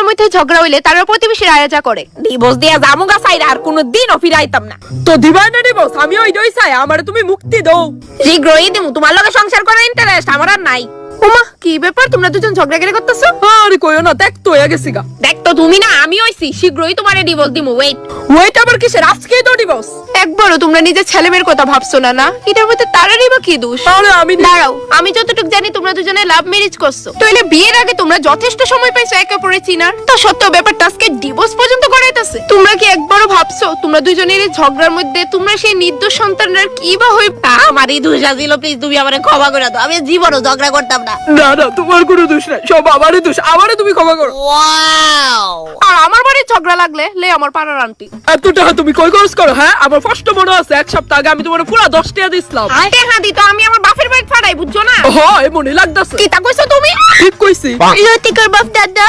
দুজনের মধ্যে ঝগড়া হইলে তারা প্রতিবেশীর আয়োজা করে ডিভোর্স দিয়া জামুগা চাইরা আর কোনোদিনও ফিরাইতাম না। তো দিবাই না ডিভোর্স, আমি ওইটাই চাই, আমারে তুমি মুক্তি দাও। শীঘ্রই দিমু, তোমার লগে সংসার করার ইন্টারেস্ট আমার আর নাই। ওমা কি ব্যাপার, তোমরা দুজন ঝগড়াঝাটি করতেছো? আরে কইও না, দেখ তো হয়ে গেছি গা। দেখ তো তুমি না আমি হইছি, শীঘ্রই তোমারে ডিভোর্স দিমু। ওয়েট আবার কিসের, আজকেই তো ডিভোর্স। একবারও তোমরা নিজের ছেলেমেয়ের কথা ভাবছো না? না, এটার মধ্যে তারারই বা কি দোষ? আরে আমি দাঁড়াও, আমি যতটুকু জানি তোমরা দুজনে লাভ ম্যারেজ করছো, তাহলে বিয়ের আগে তোমরা যথেষ্ট সময় পাইছো একে অপরের চিনার। তা সত্ত্বেও ব্যাপারটা আজকে ডিভোর্স পর্যন্ত করাইতেছে। তোমরা কি একবারও ভাবছো তোমরা দুজনের এই ঝগড়ার মধ্যে তোমরা সেই নির্দোষ সন্তানরা কি বা হই? আমারই দোষ আছিল, প্লিজ তুমি আমারে ক্ষমা করে দাও, আমি জীবনও ঝগড়া করতাম না। না না, তোমার কোনো দোষ নাই, সব আমারই দোষ, আমারে তুমি ক্ষমা করো। ওয়াও, আর আমার বাড়ির ঝগড়া লাগলে লে আমার পাড়ার আন্টি। এত টাকা তুমি কই খরচ করো? হ্যাঁ, আমার ফার্স্ট মনে আছে 1 সপ্তাহ আগে আমি তোমার পুরো 10 টাকা দিছিলাম। টেহা দিত আমি আমার বাপের বাড়ি ফাড়াই, বুঝছো না? হয় মনে লাগতাছে। কি তা কইছো তুমি? ঠিক কইছি। লতিকার বাপ দাদা